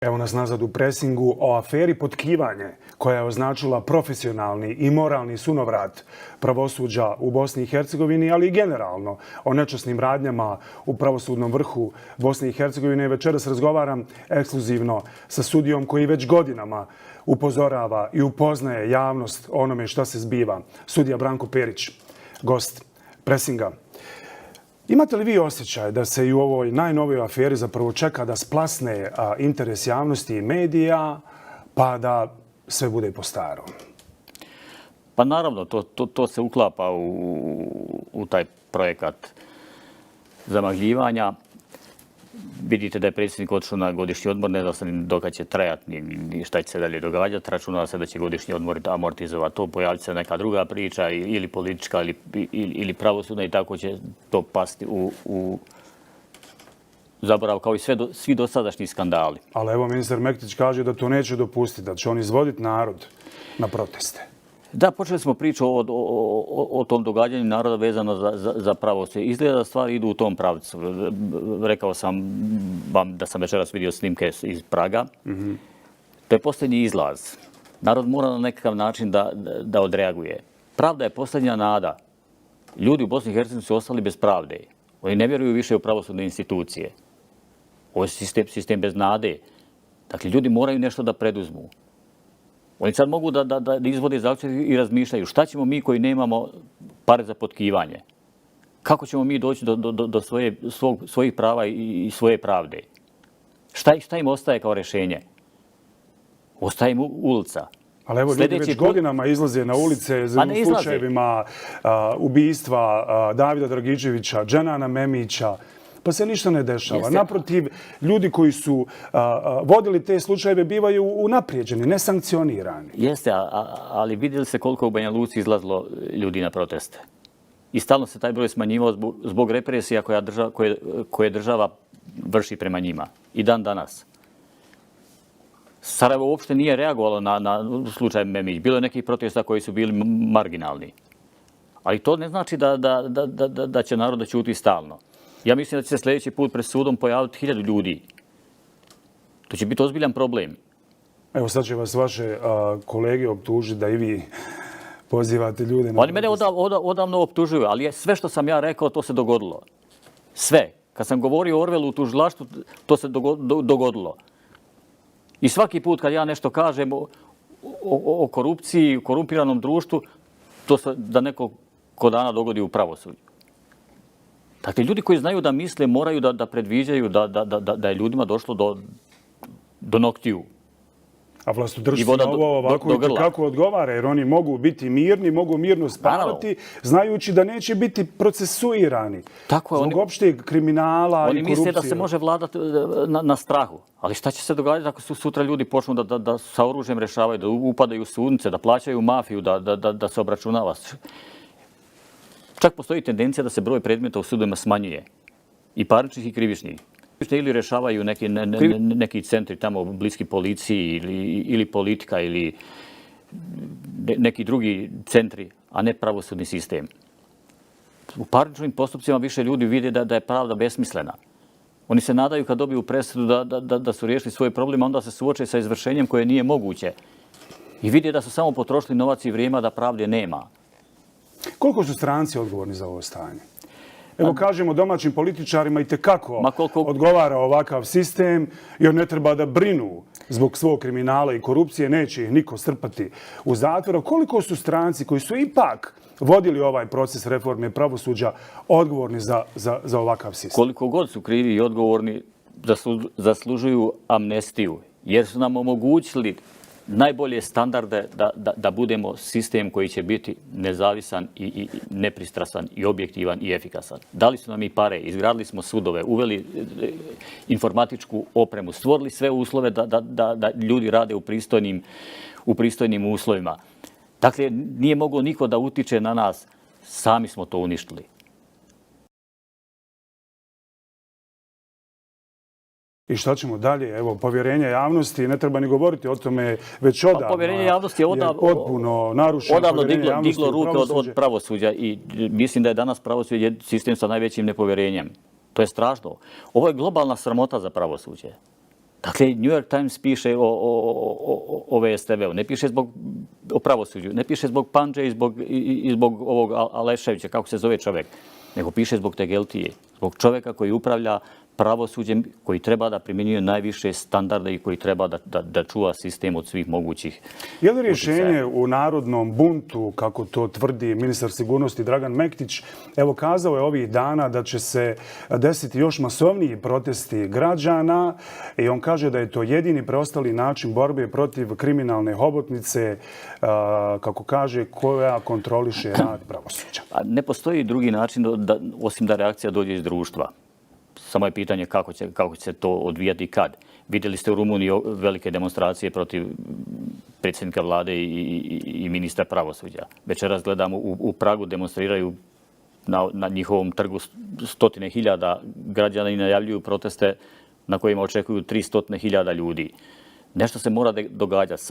Evo nas nazad u presingu o aferi Potkivanje, koja je označila profesionalni i moralni sunovrat pravosuđa u Bosni i Hercegovini, ali i generalno o nečasnim radnjama u pravosudnom vrhu Bosne i Hercegovine. Večeras razgovaram ekskluzivno sa sudijom koji već godinama upozorava i upoznaje javnost o onome šta se zbiva. Sudija Branko Perić, gost presinga. Imate li vi osjećaj da se i u ovoj najnovijoj aferi zapravo čeka da splasne interes javnosti i medija, pa da sve bude po starom? Pa naravno, to se uklapa u taj projekat zamagljivanja. Vidite da je predsjednik otišao na godišnji odmor, ne zna se ni dokad će trajati, ni šta će se dalje događati. Računava se da će godišnji odmor amortizovati to, pojaviti se neka druga priča, ili politička, ili pravosudna, i tako će to pasti u zaborav, kao i svi dosadašnji skandali. Ali evo, ministar Mektić kaže da to neće dopustiti, da će on izvoditi narod na proteste. Da, počeli smo priču o tom događanju naroda vezano za pravosuđe. Izgleda da stvari idu u tom pravcu. Rekao sam vam da sam večeras vidio snimke iz Praga. To je posljednji izlaz. Narod mora na nekakav način da odreaguje. Pravda je posljednja nada. Ljudi u Bosni i Hercegovini su ostali bez pravde. Oni ne vjeruju više u pravosudne institucije. Ovo je sistem bez nade. Dakle, ljudi moraju nešto da preduzmu. Oni sad mogu da izvode zaključke i razmišljaju šta ćemo mi koji nemamo pare za potkivanje. Kako ćemo mi doći do svojih prava i svoje pravde? Šta im ostaje kao rješenje? Ostaje im ulica. Ali evo, ljudi već godinama izlaze na ulice u slučajevima ubistva Davida Dragičevića, Dženana Memića. Pa se ništa ne dešava. Naprotiv, ljudi koji su vodili te slučajeve bivaju unaprijeđeni, nesankcionirani. Jeste, ali vidjeli se koliko u Banja Luci izlazilo ljudi na proteste. I stalno se taj broj smanjivao zbog represija koje država vrši prema njima. I dan danas. Sarajevo uopšte nije reagovalo na slučaj Memić. Bilo je nekih protesta koji su bili marginalni. Ali to ne znači da će narod da ćuti stalno. Ja mislim da će se sljedeći put pred sudom pojaviti 1000 ljudi. To će biti ozbiljan problem. Evo sad će vas vaše kolege optužiti da i vi pozivate ljude na... Oni mene odavno optužuju, ali sve što sam ja rekao, to se dogodilo. Sve. Kad sam govorio o Orwellu u tužilaštvu, to se dogodilo. I svaki put kad ja nešto kažem o korupciji, o korumpiranom društvu, to se da nekoliko dana dogodi u pravosuđu. Dakle, ljudi koji znaju da misle moraju da predviđaju da je ljudima došlo do noktiju. A vlastodršci na ovo ovako i kako odgovara, jer oni mogu biti mirni, mogu mirno spavati, znajući da neće biti procesuirani zbog opšteg kriminala i korupcije. Oni misle da se može vladati na strahu. Ali šta će se događati ako su sutra ljudi počnu da sa oružjem rešavaju, da upadaju u sudnice, da plaćaju mafiju, da se obračunava? Čak postoji tendencija da se broj predmeta u sudovima smanjuje. I parničnih i krivičnih. Ili rešavaju neki centri tamo bliski policiji ili politika ili neki drugi centri, a ne pravosudni sistem. U parničnim postupcima više ljudi vide da je pravda besmislena. Oni se nadaju kad dobiju presudu da su riješili svoj problem, a onda se suoče sa izvršenjem koje nije moguće. I vide da su samo potrošili novac i vrijeme, da pravde nema. Koliko su stranci odgovorni za ovo stanje? Evo kažemo domaćim političarima i tekako odgovara ovakav sistem, jer ne treba da brinu zbog svog kriminala i korupcije, neće ih niko strpati u zatvor. Koliko su stranci koji su ipak vodili ovaj proces reforme pravosuđa odgovorni za ovakav sistem? Koliko god su krivi i odgovorni, zaslužuju amnestiju, jer su nam omogućili najbolje standarde da budemo sistem koji će biti nezavisan i nepristrasan i objektivan i efikasan. Dali su nam i pare, izgradili smo sudove, uveli informatičku opremu, stvorili sve uslove da ljudi rade u pristojnim uslovima. Dakle, nije moglo niko da utiče na nas, sami smo to uništili. I šta ćemo dalje? Evo, povjerenje javnosti, ne treba ni govoriti o tome već odavno. Povjerenje javnosti je potpuno narušeno. Odavno diglo ruke od pravosuđa i mislim da je danas pravosuđe sistem sa najvećim nepovjerenjem. To je strašno. Ovo je globalna sramota za pravosuđe. Dakle, New York Times piše o VSTV-u, ne piše o pravosuđu, ne piše zbog Pandže i zbog ovog Aleševića, kako se zove čovjek, nego piše zbog Tegeltije, zbog čovjeka koji upravlja pravosuđem, koji treba da primjenjuje najviše standarde i koji treba da čuva sistem od svih mogućih. Je li rješenje u narodnom buntu, kako to tvrdi ministar sigurnosti Dragan Mektić, evo kazao je ovih dana da će se desiti još masovniji protesti građana i on kaže da je to jedini preostali način borbe protiv kriminalne hobotnice, kako kaže, koja kontroliše rad pravosuđa. Ne postoji drugi način osim da reakcija dođe iz društva. Samo je pitanje kako će se to odvijati i kad. Vidjeli ste u Rumuniji velike demonstracije protiv predsjednika vlade i ministra pravosuđa. Večeras gledamo u Pragu demonstriraju na njihovom trgu 100.000 građana i najavljuju proteste na kojima očekuju 300.000 ljudi. Nešto se mora događati.